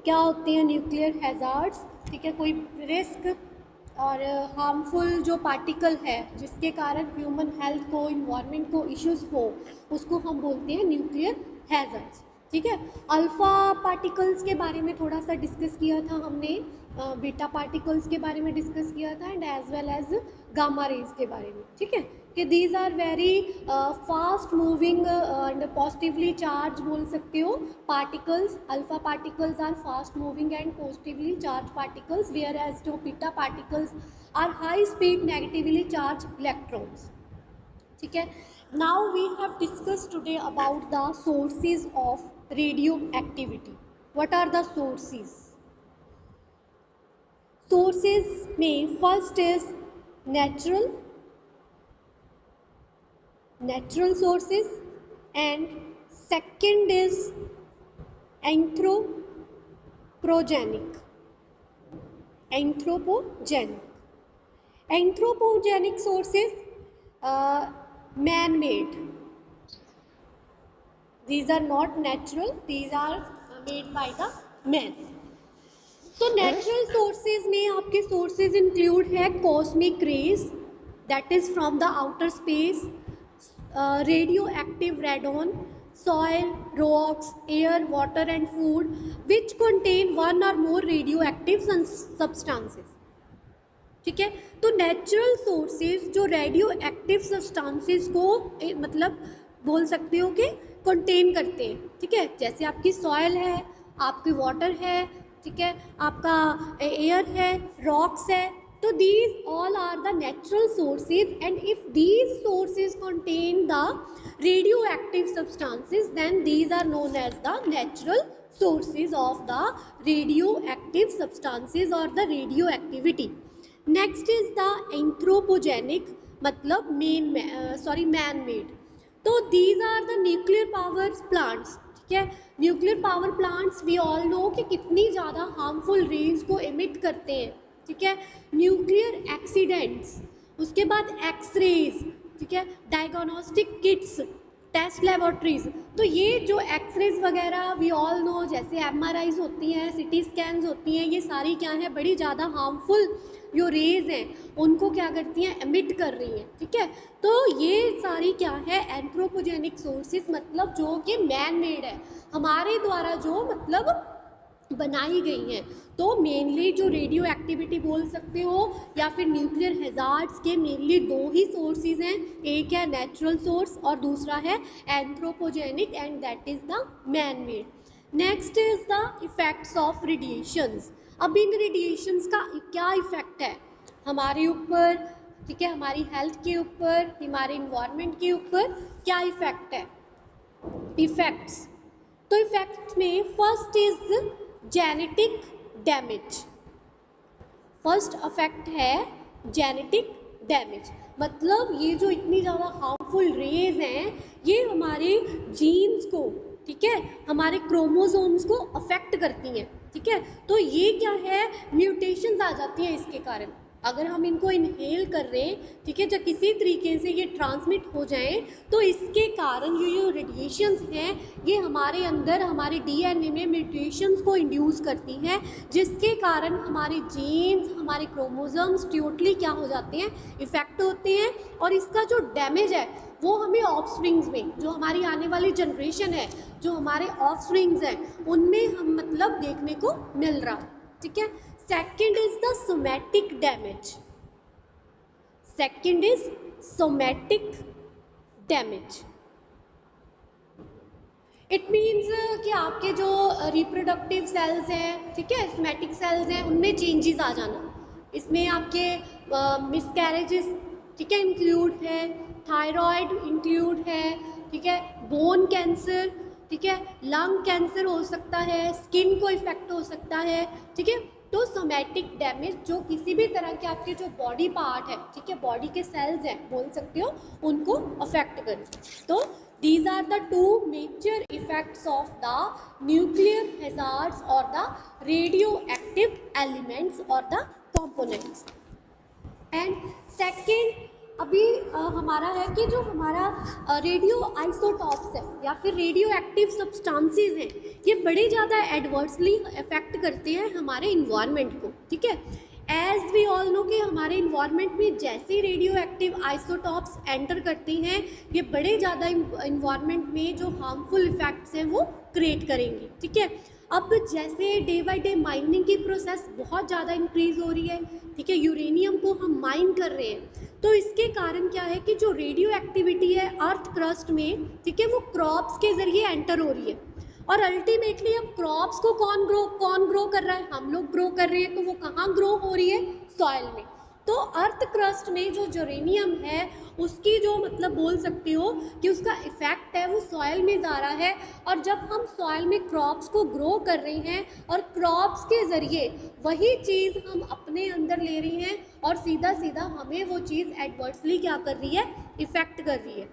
क्या होते हैं न्यूक्लियर हैजार्ड्स, ठीक है, कोई रिस्क और हार्मफुल जो पार्टिकल है जिसके कारण ह्यूमन हेल्थ को, इन्वायरमेंट को इश्यूज हो, उसको हम बोलते हैं न्यूक्लियर हैजर्ड्स, ठीक है। अल्फा पार्टिकल्स के बारे में थोड़ा सा डिस्कस किया था हमने, बीटा पार्टिकल्स के बारे में डिस्कस किया था, and as well as gamma rays के बारे में, ठीक है, कि these are very fast moving and positively charge बोल सकते हो particles. Alpha particles are fast moving and positively charge particles, where as जो beta particles are high speed negatively charge electrons, ठीक है। Now we have discuss today about the sources of radio activity. What are the sources? Sources में first is natural sources, and second is anthropogenic sources, man-made. These are not natural, these are made by the man. तो natural sources में आपके sources include है cosmic rays, that is from the outer space, radioactive radon, soil, rocks, air, water and food which contain one or more radioactive substances, ठीक है। तो natural sources जो radio active substances को मतलब बोल सकते हो कि कंटेन करते हैं, ठीक है, जैसे आपकी सॉइल है, आपकी वाटर है, ठीक है, आपका एयर है, रॉक्स है, तो these all are the natural sources, and if these sources contain the radioactive substances, then these are known as the natural sources of the radioactive substances or the radioactivity. Next is the anthropogenic, मतलब man made. तो these are the nuclear power plants, ठीक है। Nuclear power plants we all know कि कितनी ज़्यादा harmful rays को emit करते हैं, ठीक है। न्यूक्लियर एक्सीडेंट्स, उसके बाद एक्सरेज, ठीक है, डायग्नोस्टिक किट्स, टेस्ट लेबोरेटरीज, तो ये जो एक्सरेज वगैरह वी ऑल नो, जैसे एमआरआईज होती हैं, सिटी स्कैन्स होती हैं, ये सारी क्या है, बड़ी ज़्यादा हार्मफुल जो रेज हैं उनको क्या करती हैं, एमिट कर रही हैं, ठीक है। तो ये सारी क्या है, एंथ्रोपोजेनिक सोर्सेज, मतलब जो कि मैन मेड है, हमारे द्वारा जो मतलब बनाई गई हैं। तो मेनली जो रेडियो एक्टिविटी बोल सकते हो या फिर न्यूक्लियर हैजार्ड्स के मेनली दो ही सोर्सेज हैं, एक है नेचुरल सोर्स और दूसरा है anthropogenic, and that is the man made. Next is the effects of radiations. अब इन रेडिएशंस का क्या इफेक्ट है हमारे ऊपर, ठीक है, हमारी हेल्थ के ऊपर, हमारे इन्वायरमेंट के ऊपर क्या इफेक्ट है। इफेक्ट्स, तो इफेक्ट में first is genetic damage. First effect है जेनेटिक डैमेज, मतलब ये जो इतनी ज़्यादा हार्मफुल रेज हैं ये हमारे जीन्स को, ठीक है, हमारे क्रोमोसोम्स को अफेक्ट करती हैं, ठीक है। तो ये क्या है, म्यूटेशंस आ जाती हैं इसके कारण, अगर हम इनको इनहेल कर रहे हैं, ठीक है, जब किसी तरीके से ये ट्रांसमिट हो जाए तो इसके कारण ये जो रेडिएशंस हैं ये हमारे अंदर, हमारे डीएनए में म्यूटेशंस को इंड्यूस करती हैं, जिसके कारण हमारे जीन्स, हमारे क्रोमोसोम्स टोटली क्या हो जाते हैं, इफेक्ट होते हैं, और इसका जो डैमेज है वो हमें ऑफस्प्रिंग्स में, जो हमारी आने वाली जनरेशन है, जो हमारे ऑफस्प्रिंग्स हैं उनमें हम मतलब देखने को मिल रहा, ठीक है। Second is the somatic damage. Second is somatic damage. It means कि आपके जो रिप्रोडक्टिव सेल्स हैं, ठीक है, सोमैटिक सेल्स हैं, उनमें चेंजेस आ जाना, इसमें आपके मिसकैरेजेस, ठीक है, इंक्लूड है, थायराइड इंक्लूड है, ठीक है, बोन कैंसर, ठीक है, लंग कैंसर हो सकता है, स्किन को इफेक्ट हो सकता है, ठीक है। तो सोमैटिक डैमेज जो किसी भी तरह के आपके जो बॉडी पार्ट है, ठीक है, बॉडी के सेल्स हैं बोल सकते हो, उनको अफेक्ट करें। तो these are the two major effects of the nuclear hazards or the radioactive elements or the components. And second अभी हमारा है कि जो हमारा रेडियो आइसोटॉप्स है या फिर रेडियो एक्टिव सब्सटेंसेस हैं, ये बड़े ज़्यादा एडवर्सली इफेक्ट करते हैं हमारे इन्वायरमेंट को, ठीक है। एज वी ऑल नो कि हमारे इन्वायरमेंट में जैसे ही रेडियो एक्टिव आइसोटॉप्स एंटर करते हैं, ये बड़े ज़्यादा इन्वायरमेंट में जो हार्मफुल इफेक्ट्स हैं वो क्रिएट करेंगे, ठीक है। अब जैसे डे बाय डे माइनिंग की प्रोसेस बहुत ज़्यादा इंक्रीज हो रही है, ठीक है, यूरेनियम को हम माइन कर रहे हैं, तो इसके कारण क्या है कि जो रेडियो एक्टिविटी है अर्थ क्रस्ट में, ठीक है, वो क्रॉप्स के जरिए एंटर हो रही है। और अल्टीमेटली अब क्रॉप्स को कौन ग्रो कर रहा है, हम लोग ग्रो कर रहे हैं, तो वो कहाँ ग्रो हो रही है, सॉइल में। तो अर्थ क्रस्ट में जो यूरेनियम है उसकी जो मतलब बोल सकते हो कि उसका इफेक्ट है वो सॉइल में जा रहा है। और जब हम सॉइल में क्रॉप्स को ग्रो कर रहे हैं और क्रॉप्स के ज़रिए वही चीज़ हम अपने अंदर ले रही हैं और सीधा सीधा हमें वो चीज़ एडवर्सली क्या कर रही है, इफेक्ट कर रही है।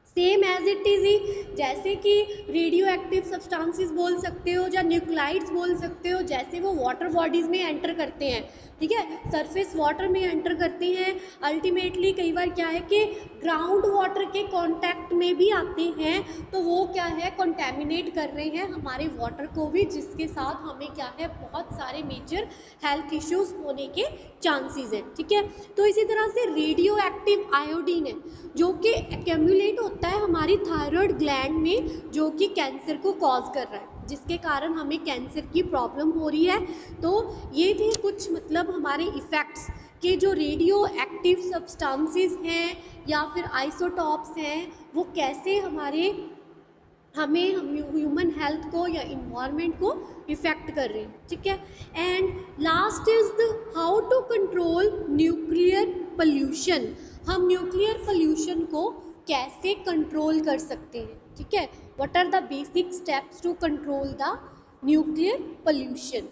सेम एज इट इज़ ही, जैसे कि रेडियो एक्टिव सब्सटेंसेस बोल सकते हो या न्यूक्लाइड्स बोल सकते हो, जैसे वो वाटर बॉडीज़ में एंटर करते हैं, ठीक है, सरफेस वाटर में एंटर करते हैं, अल्टीमेटली कई बार क्या है कि ग्राउंड वाटर के कांटेक्ट में भी आते हैं, तो वो क्या है, कंटेमिनेट कर रहे हैं हमारे वाटर को भी, जिसके साथ हमें क्या है, बहुत सारे मेजर हेल्थ इश्यूज होने के चांसेस हैं, ठीक है। तो इसी तरह से रेडियो एक्टिव आयोडीन है जो कि एक्यूमुलेट होता है हमारी थायराइड ग्लैंड में, जो कि कैंसर को कॉज कर रहा है, जिसके कारण हमें कैंसर की प्रॉब्लम हो रही है। तो ये थे कुछ मतलब हमारे इफ़ेक्ट्स के जो रेडियो एक्टिव सब्सटेंसेस हैं या फिर आइसोटॉप्स हैं, वो कैसे हमें ह्यूमन हेल्थ को या इन्वायरमेंट को इफ़ेक्ट कर रहे हैं, ठीक है। And last is the how to control nuclear pollution. हम न्यूक्लियर पोल्यूशन को कैसे कंट्रोल कर सकते हैं, ठीक है। What are the basic steps to control the nuclear pollution.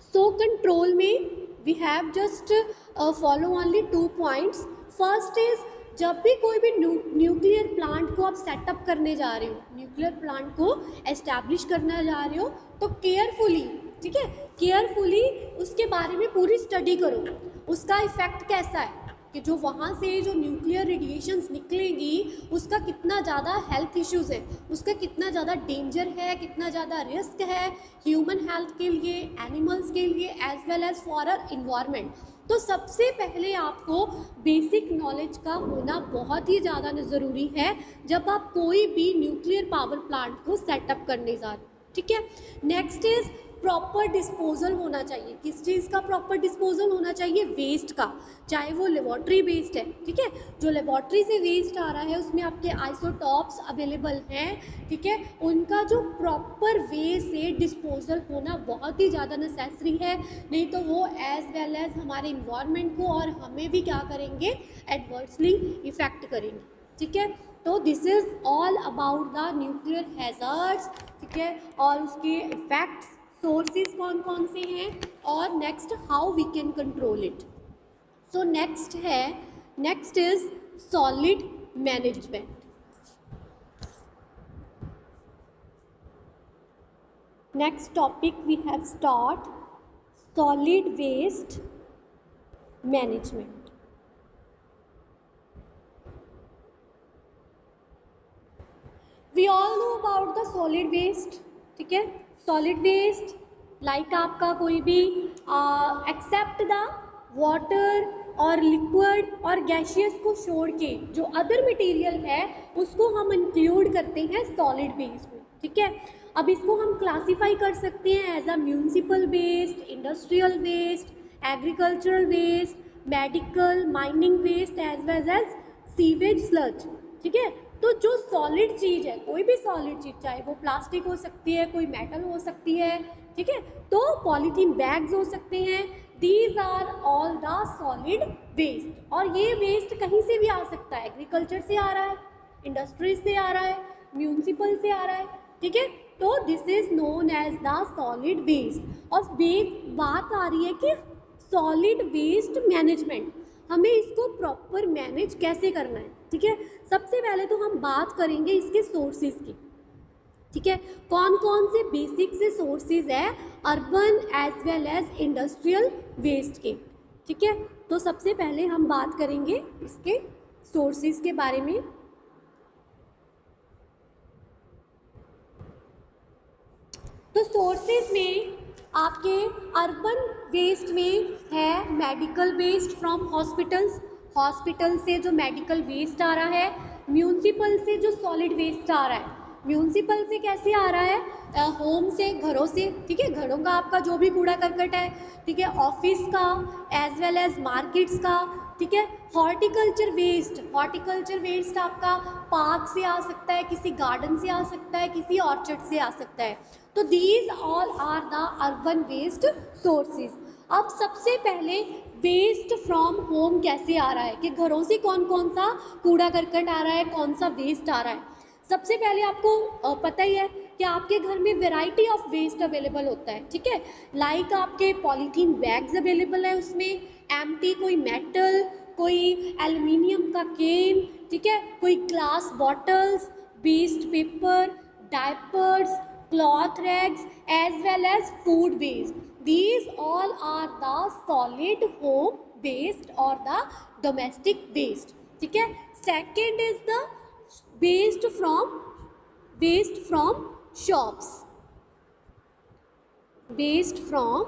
So control में we have just follow only 2 points. First is, जब भी कोई भी न्यूक्लियर प्लांट को आप सेटअप करने जा रहे हो, न्यूक्लियर प्लांट को एस्टैब्लिश करने जा रहे हो, तो केयरफुली, ठीक है, केयरफुली उसके बारे में पूरी स्टडी करो, उसका इफेक्ट कैसा है, कि जो वहाँ से जो न्यूक्लियर रेडिएशंस निकलेंगी उसका कितना ज़्यादा हेल्थ इश्यूज़ है, उसका कितना ज़्यादा डेंजर है, कितना ज़्यादा रिस्क है ह्यूमन हेल्थ के लिए, एनिमल्स के लिए, as well as for our environment. तो सबसे पहले आपको बेसिक नॉलेज का होना बहुत ही ज़्यादा ज़रूरी है जब आप कोई भी न्यूक्लियर पावर प्लांट को सेटअप करने जा रहे हो, ठीक है। नेक्स्ट इज प्रॉपर डिस्पोजल होना चाहिए। किस चीज़ का प्रॉपर डिस्पोजल होना चाहिए, वेस्ट का, चाहे वो लेबॉर्ट्री वेस्ट है, ठीक है, जो लेबॉर्ट्री से वेस्ट आ रहा है उसमें आपके आइसोटॉप्स अवेलेबल हैं, ठीक है, उनका जो प्रॉपर वे से डिस्पोजल होना बहुत ही ज़्यादा नेसेसरी है, नहीं तो वो एज वेल एज हमारे इन्वायरमेंट को और हमें भी क्या करेंगे, एडवर्सली इफेक्ट करेंगे, ठीक है। तो this is all about the nuclear hazards, ठीक है, और उसके इफेक्ट्स, सोर्सेज कौन कौन से हैं, और next how we can control it. So next is solid management. Next topic we have start solid waste management. We all know about the solid waste, ठीक है। सॉलिड वेस्ट लाइक आपका कोई भी एक्सेप्ट द वाटर और liquid और gaseous को छोड़ के जो अदर मटेरियल है उसको हम इंक्लूड करते हैं सॉलिड वेस्ट में, ठीक है। अब इसको हम क्लासीफाई कर सकते हैं as a municipal waste, industrial waste, agricultural waste, medical, mining waste, as well as sewage sludge, ठीक है। तो जो सॉलिड चीज़ है, कोई भी सॉलिड चीज़, चाहे वो प्लास्टिक हो सकती है, कोई मेटल हो सकती है, ठीक है, तो पॉलीथीन बैग्स हो सकते हैं, these are all the solid waste. और ये वेस्ट कहीं से भी आ सकता है, एग्रीकल्चर से आ रहा है, इंडस्ट्रीज से आ रहा है, म्यूनिसिपल से आ रहा है, ठीक है। तो this is known as the solid waste. और बात आ रही है कि सॉलिड वेस्ट मैनेजमेंट, हमें इसको प्रॉपर मैनेज कैसे करना है, ठीक है। सबसे पहले तो हम बात करेंगे इसके सोर्सेज की, ठीक है, कौन कौन से बेसिक से सोर्सेज है urban as well as industrial waste के, ठीक है, तो सबसे पहले हम बात करेंगे इसके सोर्सेज के बारे में। तो सोर्सेज में आपके अर्बन वेस्ट में है medical waste from hospitals, hospital से जो मेडिकल वेस्ट आ रहा है, म्यूनिसिपल से जो सॉलिड वेस्ट आ रहा है, म्यूनिसिपल से कैसे आ रहा है, होम से, घरों से, ठीक है, घरों का आपका जो भी कूड़ा करकट है, ठीक है, ऑफिस का एज वेल एज मार्केट्स का, ठीक है, हॉर्टिकल्चर वेस्ट, हॉर्टिकल्चर वेस्ट आपका पार्क से आ सकता है, किसी गार्डन से आ सकता है, किसी ऑर्चर्ड से आ सकता है। तो these all are the urban waste sources. अब सबसे पहले वेस्ट फ्रॉम होम कैसे आ रहा है, कि घरों से कौन कौन सा कूड़ा करकट आ रहा है, कौन सा वेस्ट आ रहा है। सबसे पहले आपको पता ही है कि आपके घर में वेराइटी ऑफ वेस्ट अवेलेबल होता है, ठीक है, लाइक आपके पॉलीथीन बैग्स अवेलेबल है, उसमें एम्प्टी, कोई मेटल, कोई एल्युमिनियम का केन, ठीक है, कोई glass bottles, waste paper, diapers, cloth rags as well as food waste. These all are the solid home waste or the domestic waste. ठीक है, second is the waste from shops, waste from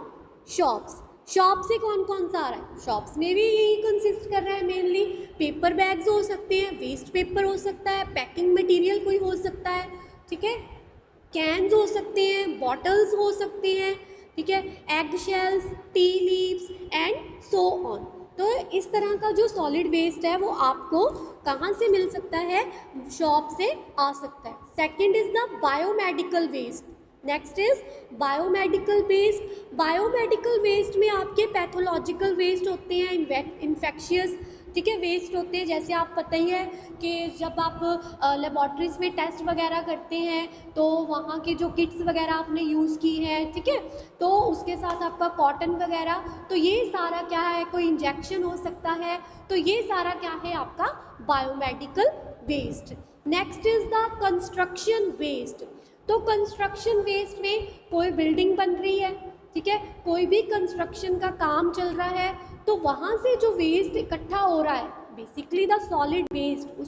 shops. Shop से कौन कौन सा आ रहा है, shops में भी यही कंसिस्ट कर रहा है मेनली, पेपर बैग्स हो सकते हैं, वेस्ट पेपर हो सकता है, पैकिंग मटेरियल कोई हो सकता है, ठीक है, कैन्स हो सकते हैं, बॉटल्स हो सकते हैं, ठीक है, egg shells, tea leaves and so on. तो इस तरह का जो सॉलिड वेस्ट है वो आपको कहाँ से मिल सकता है, शॉप से आ सकता है। Second is the biomedical waste, next is biomedical waste. Biomedical waste में आपके पैथोलॉजिकल वेस्ट होते हैं, इन्फेक्शियस, ठीक है, वेस्ट होते हैं, जैसे आप पता ही है कि जब आप लेबॉर्ट्रीज में टेस्ट वगैरह करते हैं तो वहाँ की जो किट्स वगैरह आपने यूज़ की है, ठीक है, तो उसके साथ आपका कॉटन वगैरह, तो ये सारा क्या है, कोई इंजेक्शन हो सकता है, तो ये सारा क्या है आपका biomedical waste. Next is the construction waste. तो कंस्ट्रक्शन वेस्ट में कोई बिल्डिंग बन रही है, ठीक है, कोई भी कंस्ट्रक्शन का काम चल रहा है, तो वहाँ से जो वेस्ट इकट्ठा हो रहा है, बेसिकली द सॉलिड वेस्ट, उसको